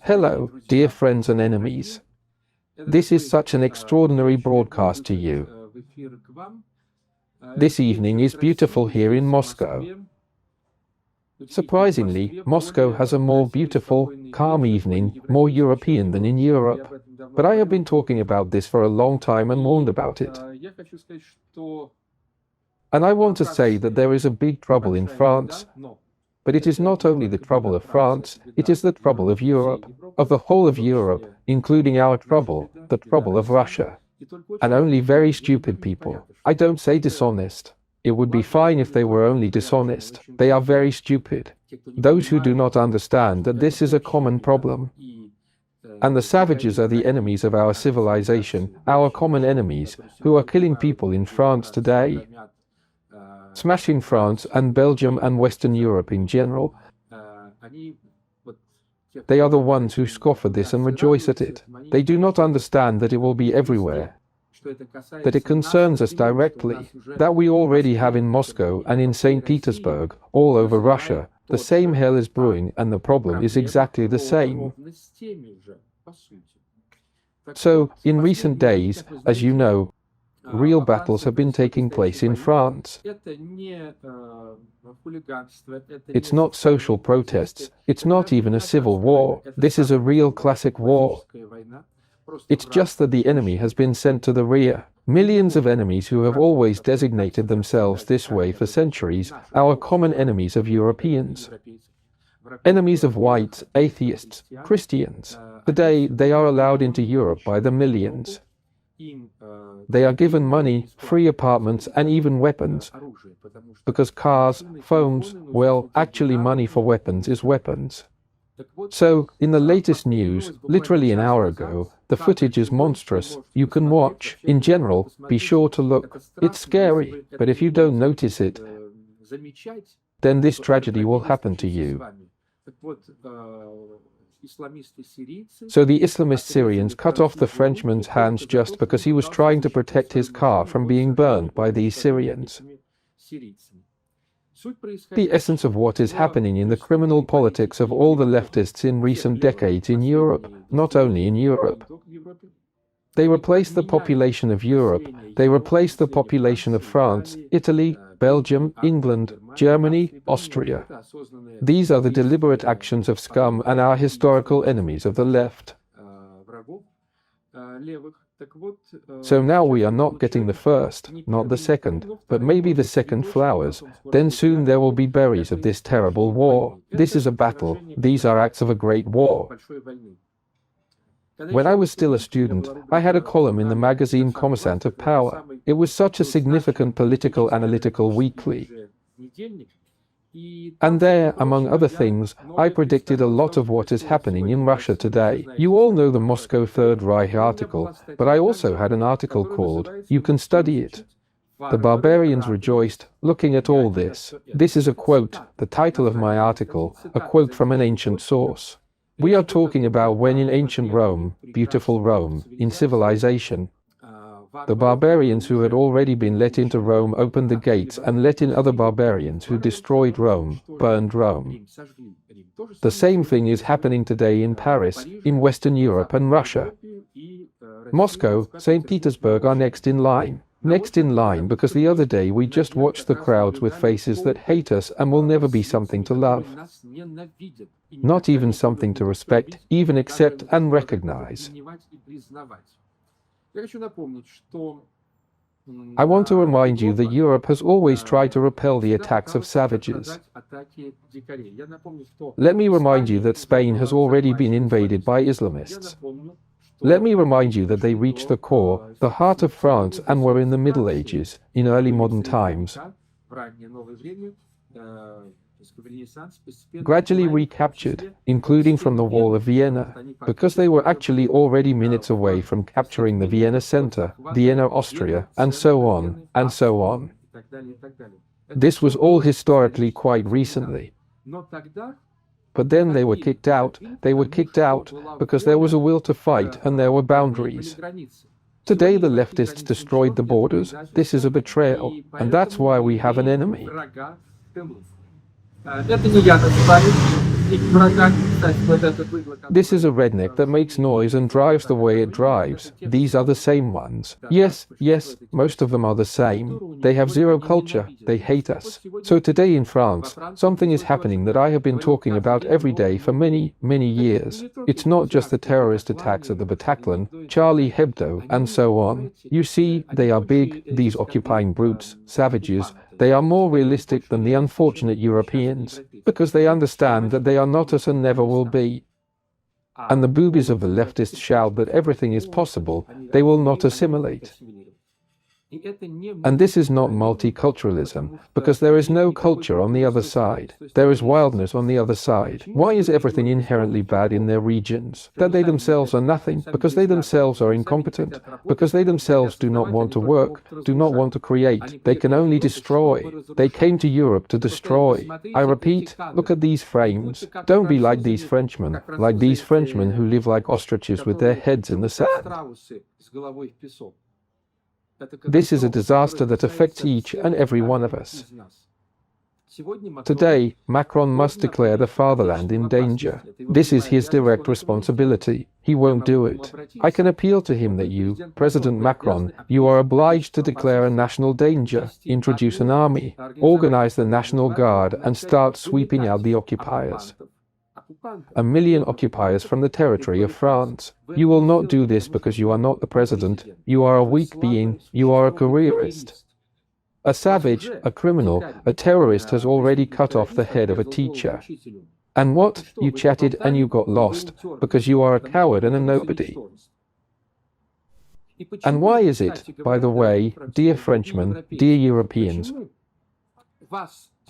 Hello, dear friends and enemies. This is such an extraordinary broadcast to you. This evening is beautiful here in Moscow. Surprisingly, Moscow has a more beautiful, calm evening, more European than in Europe. But I have been talking about this for a long time and warned about it. And I want to say that there is a big trouble in France. But it is not only the trouble of France, it is the trouble of Europe, of the whole of Europe, including our trouble, the trouble of Russia. And only very stupid people. I don't say dishonest. It would be fine if they were only dishonest. They are very stupid. Those who do not understand that this is a common problem. And the savages are the enemies of our civilization, our common enemies, who are killing people in France today. Smashing France and Belgium and Western Europe in general. They are the ones who scoff at this and rejoice at it. They do not understand that it will be everywhere, that it concerns us directly, that we already have in Moscow and in St. Petersburg, all over Russia. The same hell is brewing and the problem is exactly the same. So, in recent days, as you know, real battles have been taking place in France. It's not social protests. It's not even a civil war. This is a real classic war. It's just that the enemy has been sent to the rear. Millions of enemies who have always designated themselves this way for centuries, our common enemies of Europeans. Enemies of whites, atheists, Christians. Today, they are allowed into Europe by the millions. They are given money, free apartments, and even weapons. Because cars, phones, well, actually money for weapons is weapons. So, in the latest news, literally an hour ago, the footage is monstrous. You can watch. In general, be sure to look. It's scary, but if you don't notice it, then this tragedy will happen to you. So the Islamist Syrians cut off the Frenchman's hands just because he was trying to protect his car from being burned by these Syrians. The essence of what is happening in the criminal politics of all the leftists in recent decades in Europe, not only in Europe. They replaced the population of Europe, they replaced the population of France, Italy, Belgium, England, Germany, Austria. These are the deliberate actions of scum and our historical enemies of the left. So now we are not getting the first, not the second, but maybe the second flowers. Then soon there will be berries of this terrible war. This is a battle. These are acts of a great war. When I was still a student, I had a column in the magazine Commissant of Power. It was such a significant political analytical weekly. And there, among other things, I predicted a lot of what is happening in Russia today. You all know the Moscow Third Reich article, but I also had an article called, "You Can Study It." The barbarians rejoiced, looking at all this. This is a quote, the title of my article, a quote from an ancient source. We are talking about when in ancient Rome, beautiful Rome, in civilization, the barbarians who had already been let into Rome opened the gates and let in other barbarians who destroyed Rome, burned Rome. The same thing is happening today in Paris, in Western Europe and Russia. Moscow, St. Petersburg are next in line. Next in line because the other day we just watched the crowds with faces that hate us and will never be something to love. Not even something to respect, even accept and recognize. I want to remind you that Europe has always tried to repel the attacks of savages. Let me remind you that Spain has already been invaded by Islamists. Let me remind you that they reached the core, the heart of France and were in the Middle Ages, in early modern times. Gradually recaptured, including from the Wall of Vienna, because they were actually already minutes away from capturing the Vienna Center, Vienna, Austria, and so on, and so on. This was all historically quite recently. But then they were kicked out because there was a will to fight and there were boundaries. Today the leftists destroyed the borders. This is a betrayal, and that's why we have an enemy. Это не я называю. This is a redneck that makes noise and drives the way it drives. These are the same ones. Yes, yes, most of them are the same. They have zero culture. They hate us. So today in France, something is happening that I have been talking about every day for many, many years. It's not just the terrorist attacks at the Bataclan, Charlie Hebdo, and so on. You see, they are big, these occupying brutes, savages. They are more realistic than the unfortunate Europeans, because they understand that they are not us and never will be. And the boobies of the leftists shout that everything is possible, they will not assimilate. And this is not multiculturalism, because there is no culture on the other side. There is wildness on the other side. Why is everything inherently bad in their regions? That they themselves are nothing, because they themselves are incompetent, because they themselves do not want to work, do not want to create. They can only destroy. They came to Europe to destroy. I repeat, look at these frames. Don't be like these Frenchmen who live like ostriches with their heads in the sand. This is a disaster that affects each and every one of us. Today, Macron must declare the fatherland in danger. This is his direct responsibility. He won't do it. I can appeal to him that you, President Macron, you are obliged to declare a national danger, introduce an army, organize the National Guard, and start sweeping out the occupiers. 1 million occupiers from the territory of France. You will not do this because you are not the president. You are a weak being. You are a careerist. A savage, a criminal, a terrorist has already cut off the head of a teacher. And what? You chatted and you got lost because you are a coward and a nobody. And why is it, by the way, dear Frenchmen, dear Europeans,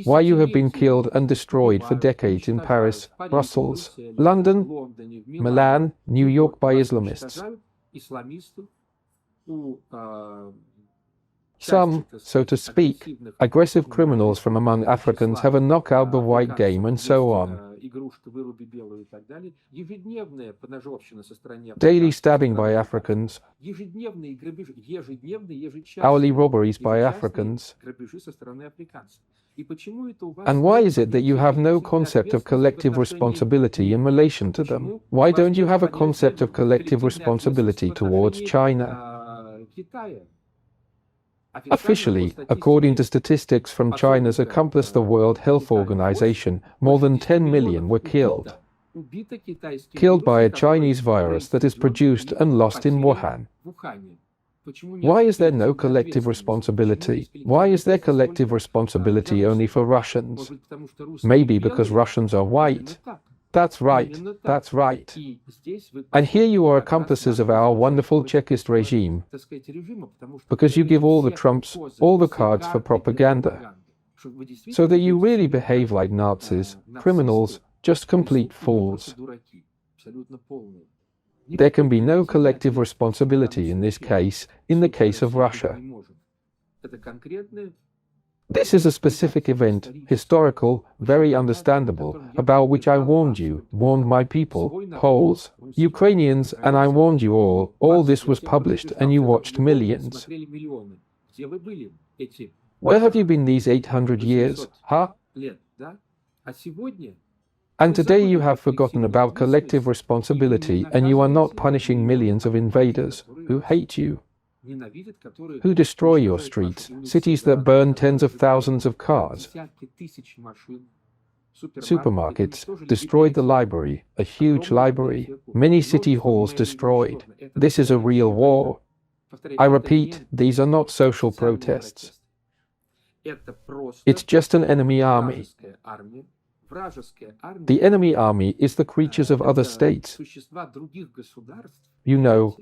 why you have been killed and destroyed for decades in Paris, Brussels, London, Milan, New York by Islamists? Some, so to speak, aggressive criminals from among Africans have a knockout the white game and so on. Daily stabbing by Africans, hourly robberies by Africans. And why is it that you have no concept of collective responsibility in relation to them? Why don't you have a concept of collective responsibility towards China? Officially, according to statistics from China's accomplice, the World Health Organization, more than 10 million were killed. Killed by a Chinese virus that is produced and lost in Wuhan. Why is there no collective responsibility? Why is there collective responsibility only for Russians? Maybe because Russians are white. That's right, that's right. And here you are accomplices of our wonderful Chekist regime, because you give all the trumps, all the cards for propaganda. So that you really behave like Nazis, criminals, just complete fools. There can be no collective responsibility in this case, in the case of Russia. This is a specific event, historical, very understandable, about which I warned you, warned my people, Poles, Ukrainians, and I warned you all. All this was published and you watched millions. Where have you been these 800 years, huh? And today you have forgotten about collective responsibility and you are not punishing millions of invaders who hate you, who destroy your streets, cities that burn tens of thousands of cars, supermarkets, destroyed the library, a huge library, many city halls destroyed. This is a real war. I repeat, these are not social protests. It's just an enemy army. The enemy army is the creatures of other states, you know,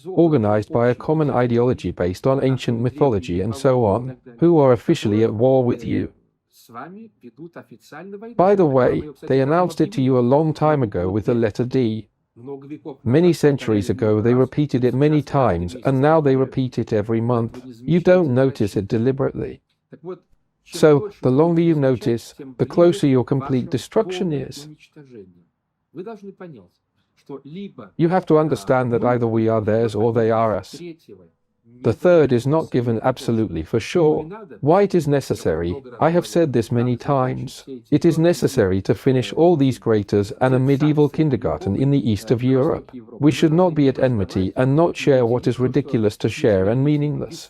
organized by a common ideology based on ancient mythology and so on, who are officially at war with you. By the way, they announced it to you a long time ago with the letter D. Many centuries ago they repeated it many times, and now they repeat it every month. You don't notice it deliberately. So, the longer you notice, the closer your complete destruction is. You have to understand that either we are theirs or they are us. The third is not given absolutely for sure. Why it is necessary, I have said this many times. It is necessary to finish all these craters and a medieval kindergarten in the east of Europe. We should not be at enmity and not share what is ridiculous to share and meaningless.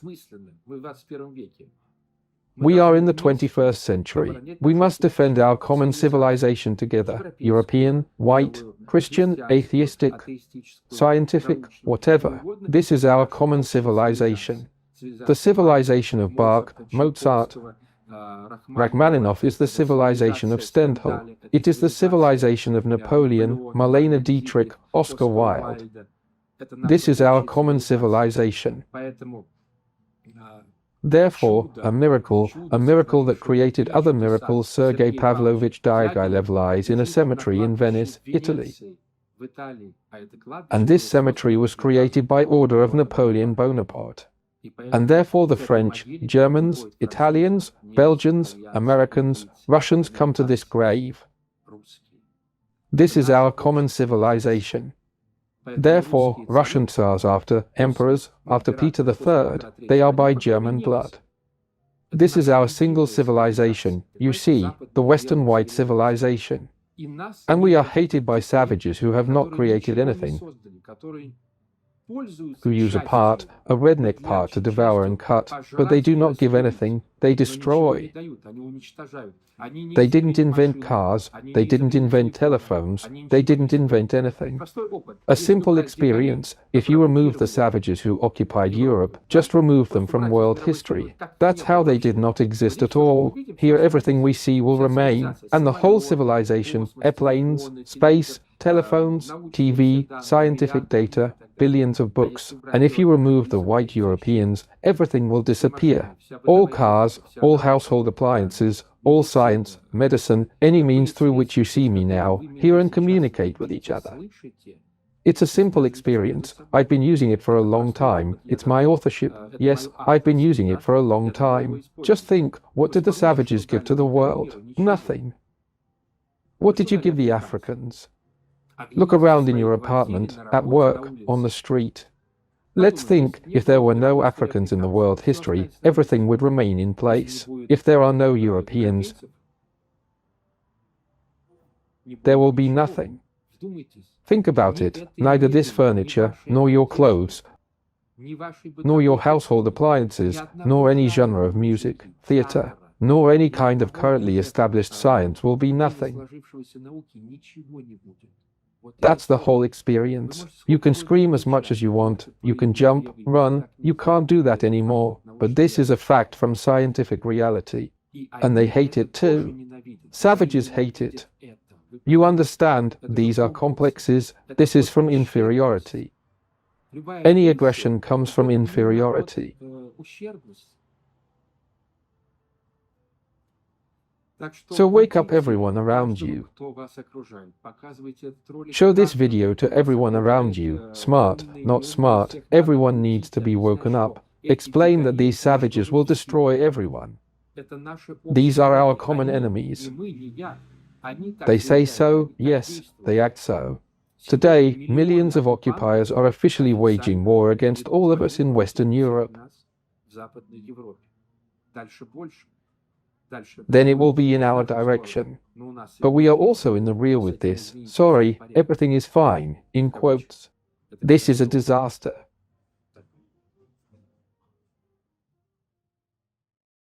We are in the 21st century. We must defend our common civilization together. European, white, Christian, atheistic, scientific, whatever. This is our common civilization. The civilization of Bach, Mozart, Rachmaninoff is the civilization of Stendhal. It is the civilization of Napoleon, Marlene Dietrich, Oscar Wilde. This is our common civilization. Therefore, a miracle that created other miracles. Sergei Pavlovich Diaghilev lies in a cemetery in Venice, Italy. And this cemetery was created by order of Napoleon Bonaparte. And therefore the French, Germans, Italians, Belgians, Americans, Russians come to this grave. This is our common civilization. Therefore, Russian Tsars after emperors, after Peter III, they are by German blood. This is our single civilization, you see, the Western white civilization. And we are hated by savages who have not created anything, who use a redneck part to devour and cut, but they do not give anything, they destroy. They didn't invent cars, they didn't invent telephones, they didn't invent anything. A simple experience: if you remove the savages who occupied Europe, just remove them from world history. That's how they did not exist at all. Here everything we see will remain, and the whole civilization, airplanes, space, telephones, TV, scientific data, billions of books. And if you remove the white Europeans, everything will disappear. All cars, all household appliances, all science, medicine, any means through which you see me now, hear and communicate with each other. It's a simple experience. I've been using it for a long time. It's my authorship. Yes, I've been using it for a long time. Just think, what did the savages give to the world? Nothing. What did you give the Africans? Look around in your apartment, at work, on the street. Let's think, if there were no Africans in the world history, everything would remain in place. If there are no Europeans, there will be nothing. Think about it. Neither this furniture, nor your clothes, nor your household appliances, nor any genre of music, theater, nor any kind of currently established science will be nothing. That's the whole experience. You can scream as much as you want, you can jump, run, you can't do that anymore. But this is a fact from scientific reality. And they hate it too. Savages hate it. You understand, these are complexes, this is from inferiority. Any aggression comes from inferiority. So wake up everyone around you. Show this video to everyone around you, smart, not smart, everyone needs to be woken up. Explain that these savages will destroy everyone. These are our common enemies. They say so, yes, they act so. Today, millions of occupiers are officially waging war against all of us in Western Europe. Then it will be in our direction. But we are also in the rear with this. Sorry, everything is fine, in quotes. This is a disaster.